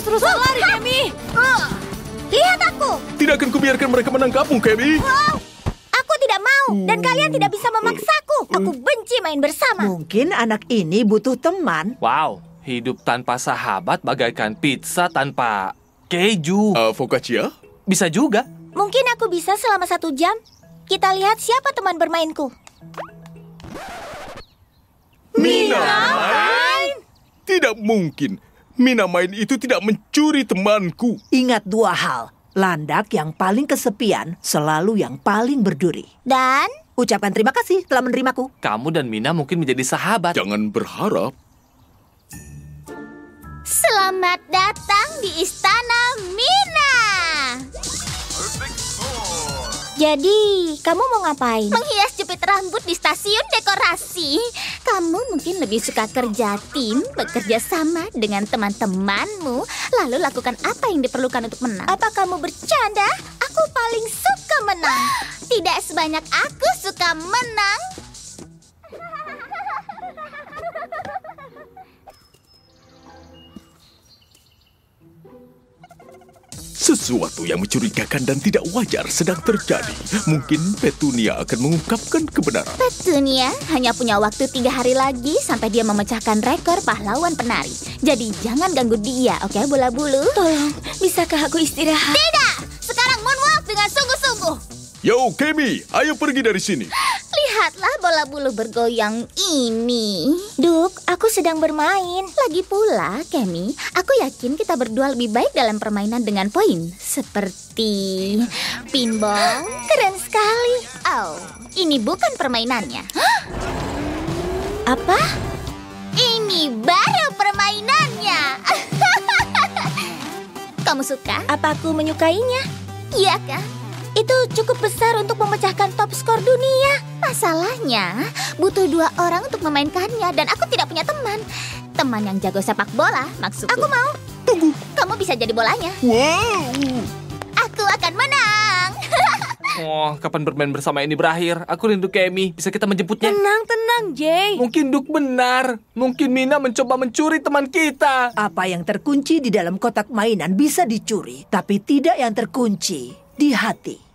terus-terusan lari, Kemi. Lihat aku. Tidak akan kubiarkan mereka menangkapmu, Kemi. Wow. Aku tidak mau dan kalian tidak bisa memaksaku. Aku benci main bersama. Mungkin anak ini butuh teman. Wow, hidup tanpa sahabat bagaikan pizza tanpa keju. Focaccia? Bisa juga. Mungkin aku bisa selama 1 jam. Kita lihat siapa teman bermainku. Mina main? Tidak mungkin. Mina main itu tidak mencuri temanku. Ingat 2 hal. Landak yang paling kesepian selalu yang paling berduri. Dan Ucapkan terima kasih telah menerimaku. Kamu dan Mina mungkin menjadi sahabat. Jangan berharap. selamat datang di Istana Mina. Jadi, kamu mau ngapain? Menghias jepit rambut di stasiun dekorasi. Kamu mungkin lebih suka kerja tim, bekerja sama dengan teman-temanmu, lalu lakukan apa yang diperlukan untuk menang. Apa kamu bercanda? Aku paling suka menang. Tidak sebanyak aku suka menang. Sesuatu yang mencurigakan dan tidak wajar sedang terjadi. Mungkin Petunia akan mengungkapkan kebenaran. Petunia hanya punya waktu 3 hari lagi sampai dia memecahkan rekor pahlawan penari. Jadi jangan ganggu dia, oke bola bulu? Tolong, bisakah aku istirahat? Tidak! Sekarang moonwalk dengan sungguh-sungguh. Yo, Kemi, ayo pergi dari sini. Lihatlah bola bulu bergoyang ini. Duk, aku sedang bermain. Lagi pula, Kemi, aku yakin kita berdua lebih baik dalam permainan dengan poin. Seperti pinball. Keren sekali. Oh, ini bukan permainannya. Apa? Ini baru permainannya. Kamu suka? Apa aku menyukainya? Iya kan? Itu cukup besar untuk memecahkan top skor dunia. Masalahnya, butuh 2 orang untuk memainkannya dan aku tidak punya teman. Teman yang jago sepak bola, maksudku. Aku mau. Tunggu. Kamu bisa jadi bolanya. Wow. Aku akan menang. Oh, kapan bermain bersama ini berakhir? Aku rindu Kemi. Bisa kita menjemputnya? Tenang, Jay. Mungkin Duk benar. Mungkin Mina mencoba mencuri teman kita. Apa yang terkunci di dalam kotak mainan bisa dicuri, tapi tidak yang terkunci di hati.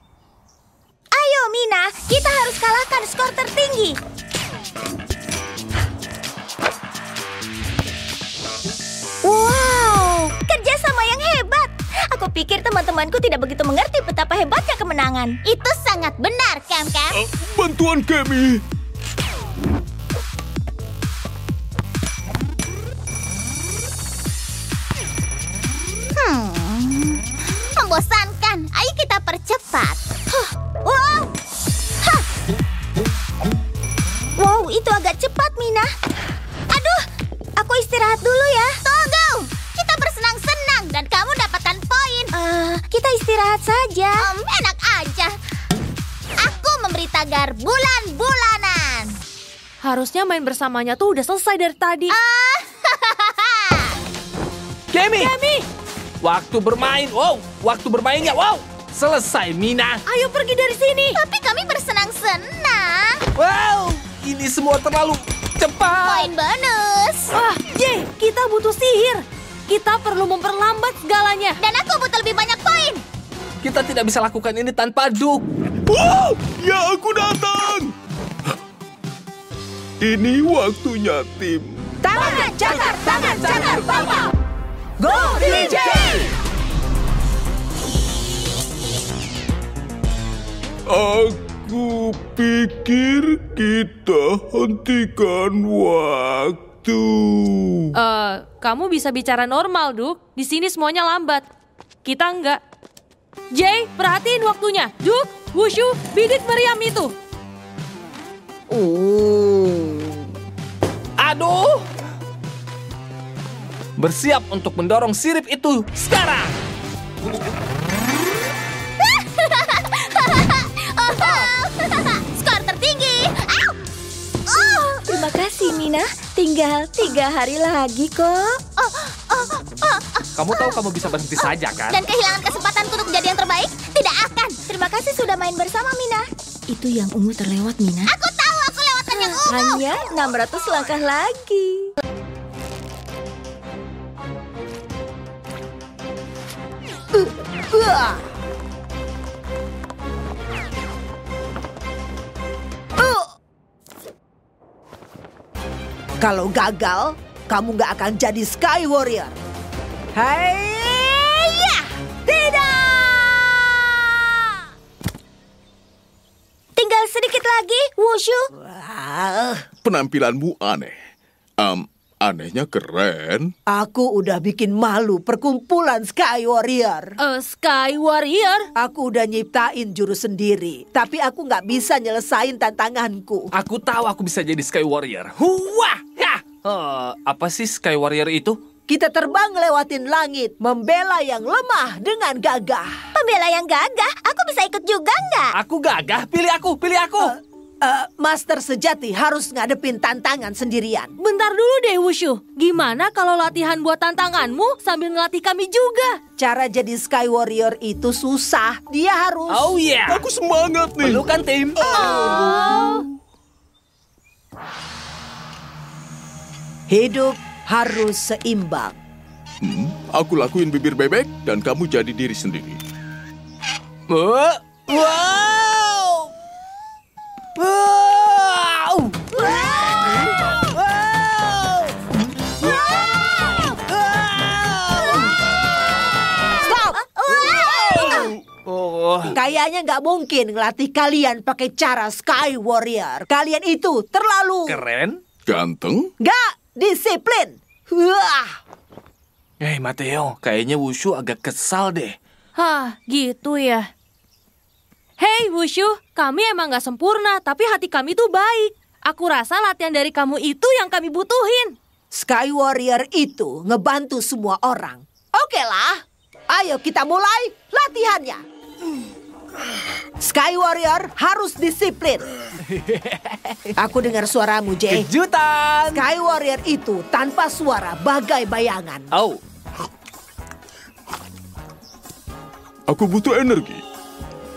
Ayo, Mina. Kita harus kalahkan skor tertinggi. Wow, kerjasama yang hebat. Aku pikir teman-temanku tidak begitu mengerti betapa hebatnya kemenangan. Itu sangat benar, Cam. Bantuan Kemi. Membosankan. Ayo kita percepat. Wow. Hah. Wow, itu agak cepat, Mina. Aduh, aku istirahat dulu ya. Tunggu. Kita bersenang-senang dan kamu dapatkan poin. Kita istirahat saja. Enak aja. Aku memberi tagar bulan-bulanan. Harusnya main bersamanya tuh udah selesai dari tadi. Kemi! Waktu bermain. Wow, waktu bermainnya. Wow, selesai Mina. Ayo pergi dari sini. Tapi kami bersenang-senang. Wow, ini semua terlalu cepat. Poin bonus. Jay, kita butuh sihir. Kita perlu memperlambat segalanya. Dan aku butuh lebih banyak poin. Kita tidak bisa lakukan ini tanpa Duk. Wow, ya aku datang. Ini waktunya tim. Tangan cakar, Papa! Go DJ! Aku pikir kita hentikan waktu. Kamu bisa bicara normal, Duk. Di sini semuanya lambat. Kita enggak. Jay, perhatiin waktunya. Duk, wushu, bidik meriam itu. Aduh. Bersiap untuk mendorong sirip itu sekarang. Skor tertinggi. Terima kasih, Mina. Tinggal 3 hari lagi kok. Kamu tahu kamu bisa berhenti saja kan? Dan kehilangan kesempatan untuk menjadi yang terbaik? Tidak akan. Terima kasih sudah main bersama, Mina. Itu yang ungu terlewat, Mina. Aku tahu aku lewatan yang ungu. Hanya 600 langkah lagi. Hah. Kalau gagal, kamu nggak akan jadi Sky Warrior. Haiya! Tidak! Tinggal sedikit lagi, Wushu. Wah, Penampilanmu aneh. Anehnya keren. aku udah bikin malu perkumpulan Sky Warrior. Sky Warrior? Aku udah nyiptain jurus sendiri, tapi aku nggak bisa nyelesain tantanganku. Aku tahu aku bisa jadi Sky Warrior. Huwah! Ya! Apa sih Sky Warrior itu? Kita terbang lewatin langit, membela yang lemah dengan gagah. Pembela yang gagah, aku bisa ikut juga nggak? Aku gagah, pilih aku, pilih aku. Master sejati harus ngadepin tantangan sendirian. Bentar dulu deh, Wushu. Gimana kalau latihan buat tantanganmu sambil ngelatih kami juga? Cara jadi Sky Warrior itu susah. Dia harus... Oh yeah. Aku semangat nih. Pelukan tim. Hidup harus seimbang. Aku lakuin bibir bebek dan kamu jadi diri sendiri. Wow! Wow! Stop! Oh, Kayaknya nggak mungkin ngelatih kalian pakai cara Sky Warrior. Kalian itu terlalu... keren. Ganteng? Nggak disiplin. Wah! Mateo, kayaknya Wushu agak kesal deh. Hah, gitu ya. Hei Wushu, kami emang gak sempurna, tapi hati kami tuh baik. Aku rasa latihan dari kamu itu yang kami butuhin. Sky Warrior itu ngebantu semua orang. Oke lah, ayo kita mulai latihannya. Sky Warrior harus disiplin. Aku dengar suaramu, Jay. Kejutan! Sky Warrior itu tanpa suara bagai bayangan. Oh, Aku butuh energi.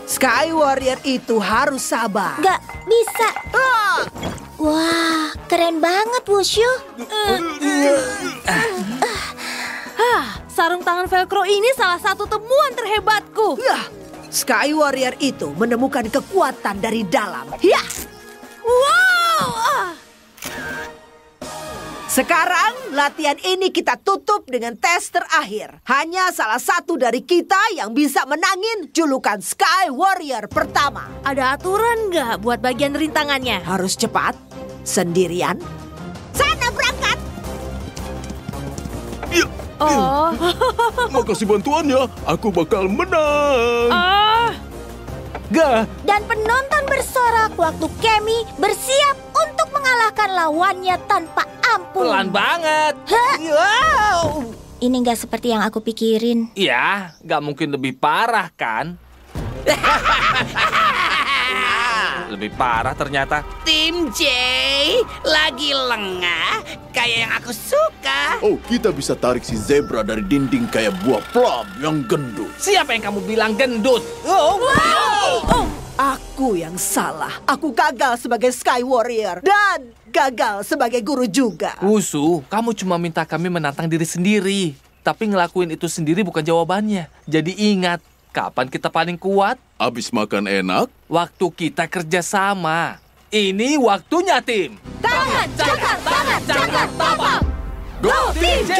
Sky Warrior itu harus sabar. Nggak bisa. Wah, keren banget, Wushu. Sarung tangan velcro ini salah satu temuan terhebatku. Yah, Sky Warrior itu menemukan kekuatan dari dalam. Yah, Wow! sekarang latihan ini kita tutup dengan tes terakhir. Hanya salah satu dari kita yang bisa menangin julukan Sky Warrior pertama. Ada aturan nggak buat bagian rintangannya? Harus cepat, sendirian. Sana berangkat. Ya, Oh, makasih bantuannya. Aku bakal menang. gah. Dan penonton bersorak waktu Kemi bersiap untuk mengalahkan lawannya tanpa ampun. Pelan banget. Hah? Wow! Ini nggak seperti yang aku pikirin. Ya, nggak mungkin lebih parah kan? Lebih parah ternyata. Tim J lagi lengah kayak yang aku suka. Oh, kita bisa tarik si zebra dari dinding kayak buah plum yang gendut. Siapa yang kamu bilang gendut? Oh, Aku yang salah. Aku gagal sebagai Sky Warrior dan gagal sebagai guru juga. Wushu, kamu cuma minta kami menantang diri sendiri. Tapi ngelakuin itu sendiri bukan jawabannya. Jadi ingat, kapan kita paling kuat? Abis makan enak, Waktu kita kerja sama. Ini waktunya, tim. Tangan, jangan, tapak. go Tim J!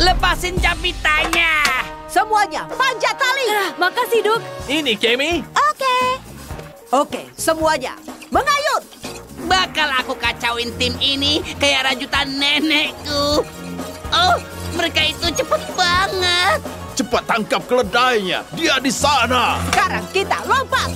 Lepasin japitannya. Semuanya panjat tali. makasih Duk. Ini Kemi. Oke. Oke, semuanya mengayun. Bakal aku kacauin tim ini kayak rajutan nenekku. Oh, mereka itu cepet banget. cepat tangkap keledainya. Dia di sana. Sekarang kita lompat.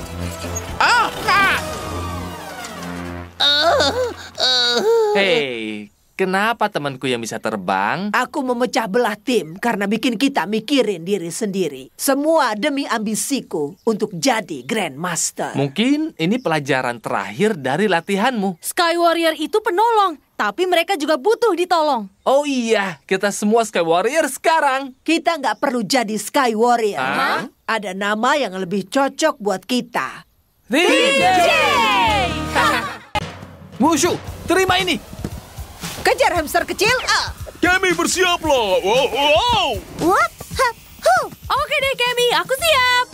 Hei, kenapa temanku yang bisa terbang? Aku memecah belah tim karena bikin kita mikirin diri sendiri. Semua demi ambisiku untuk jadi Grandmaster. Mungkin ini pelajaran terakhir dari latihanmu. Sky Warrior itu penolong, tapi mereka juga butuh ditolong. Oh iya, kita semua Sky Warrior sekarang. Kita nggak perlu jadi Sky Warrior. Hah? Ada nama yang lebih cocok buat kita. Tim J! Wushu, terima ini. Kejar hamster kecil. Kami bersiaplah. Wow. What? Huh. Oke deh Kemi, aku siap.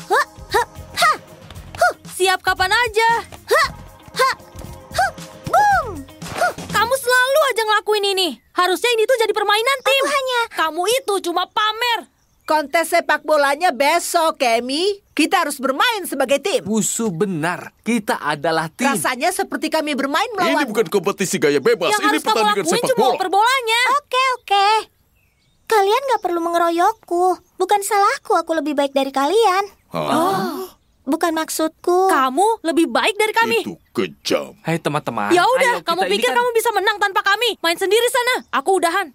Siap kapan aja. Boom! Kamu selalu aja ngelakuin ini. Harusnya ini tuh jadi permainan tim. Kamu itu cuma pamer. Kontes sepak bolanya besok, Kemi. Kita harus bermain sebagai tim. Wushu benar, kita adalah tim. Rasanya seperti kami bermain Ini melawan. bukan kompetisi gaya bebas, Yang ini harus kamu pertandingan lakuin sepak cuma bola. oper bolanya. Oke. Kalian gak perlu mengeroyokku. Bukan salahku, aku lebih baik dari kalian. Bukan maksudku. Kamu lebih baik dari kami. Itu kejam. Hai teman-teman. Ya udah, ayo, kamu kita ini pikir kan- kamu bisa menang tanpa kami? Main sendiri sana. Aku udahan.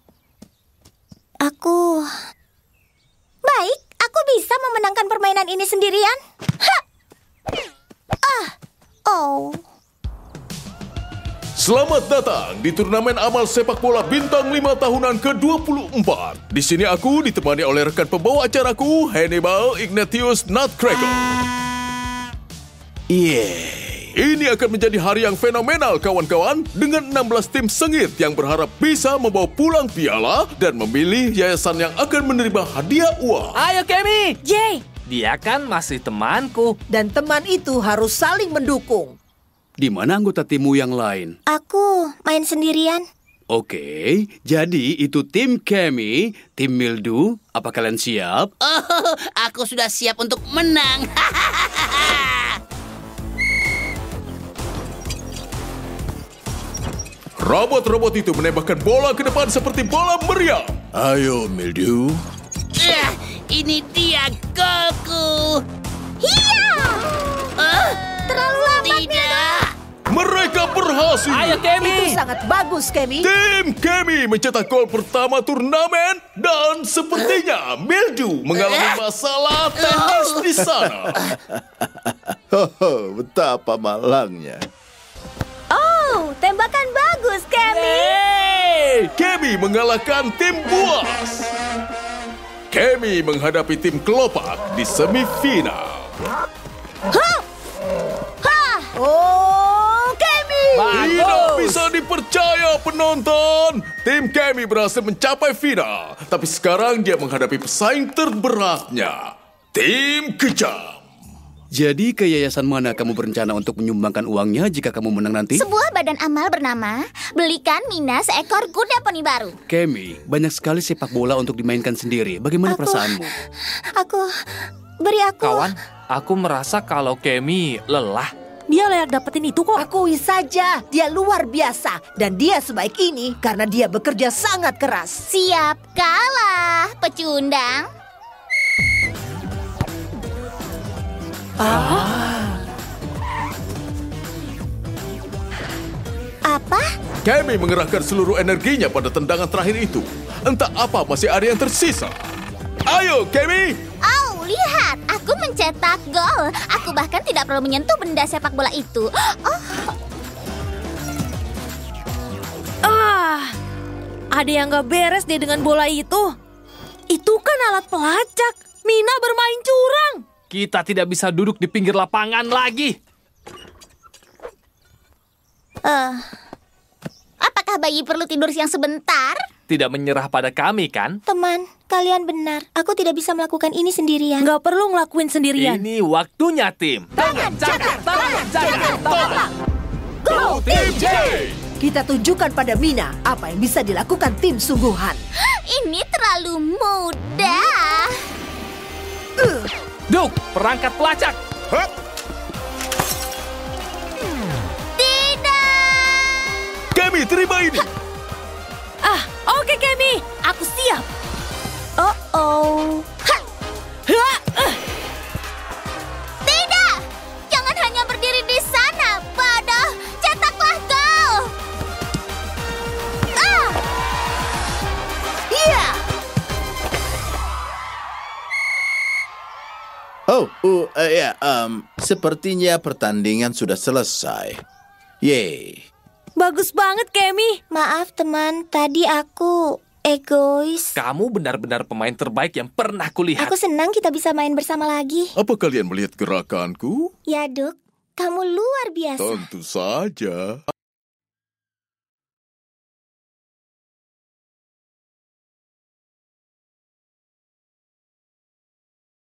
Baik, aku bisa memenangkan permainan ini sendirian. Selamat datang di turnamen amal sepak bola bintang 5 tahunan ke-24. Di sini aku ditemani oleh rekan pembawa acaraku, Hannibal Ignatius Nutcracker. Ini akan menjadi hari yang fenomenal, kawan-kawan, dengan 16 tim sengit yang berharap bisa membawa pulang piala dan memilih yayasan yang akan menerima hadiah uang. Ayo Kemi. Jay, Dia kan masih temanku. Dan teman itu harus saling mendukung. Di mana anggota timmu yang lain? Aku main sendirian. Oke, jadi itu tim Kemi, tim Mildu. Apa kalian siap? Oh, aku sudah siap untuk menang. Robot-robot itu menembakkan bola ke depan seperti bola meriam. Ayo, Mildew. Ini dia golku. Terlalu lambat. Tidak. Mereka berhasil. Ayo Itu Kemi. sangat bagus, Kemi. Tim Kemi mencetak gol pertama turnamen dan sepertinya Mildew mengalami masalah teknis di sana. Betapa malangnya. Oh, tembakan bagus, Kemi. Kemi mengalahkan tim buas. Kemi menghadapi tim kelopak di semifinal. Oh, Kemi. Tidak bisa dipercaya penonton. Tim Kemi berhasil mencapai final. Tapi sekarang dia menghadapi pesaing terberatnya. Tim Kejam. Jadi ke yayasan mana kamu berencana untuk menyumbangkan uangnya jika kamu menang nanti? Sebuah badan amal bernama Belikan Mina seekor kuda poni baru. Kemi, banyak sekali sepak bola untuk dimainkan sendiri. Bagaimana perasaanmu? Beri aku. Kawan, aku merasa kalau Kemi lelah. dia layak dapetin itu kok. Akui saja, dia luar biasa. Dan dia sebaik ini karena dia bekerja sangat keras. Siap kalah, pecundang. Apa? Kemi mengerahkan seluruh energinya pada tendangan terakhir itu. Entah apa masih ada yang tersisa. Ayo, Kemi! Oh, lihat, aku mencetak gol. Aku bahkan tidak perlu menyentuh benda sepak bola itu. Ada yang gak beres deh dengan bola itu. Itu kan alat pelacak. Mina bermain curang. Kita tidak bisa duduk di pinggir lapangan lagi. Apakah bayi perlu tidur siang sebentar? Tidak menyerah pada kami kan? Teman, kalian benar. Aku tidak bisa melakukan ini sendirian. Gak perlu ngelakuin sendirian. Ini waktunya tim. Tangan, tangan. Go Tim J! Kita tunjukkan pada Mina apa yang bisa dilakukan tim sungguhan. Ini terlalu mudah. Duk, perangkat pelacak. Kemi, terima ini. Oke Kemi, aku siap. Tidak! Jangan hanya berdiri di sana, bodoh. Cetaklah gol. Iya! Sepertinya pertandingan sudah selesai. Yeay. Bagus banget Kemi. Maaf teman, tadi aku egois. Kamu benar-benar pemain terbaik yang pernah kulihat. Aku senang kita bisa main bersama lagi. Apa kalian melihat gerakanku? Ya, Duk, kamu luar biasa. Tentu saja.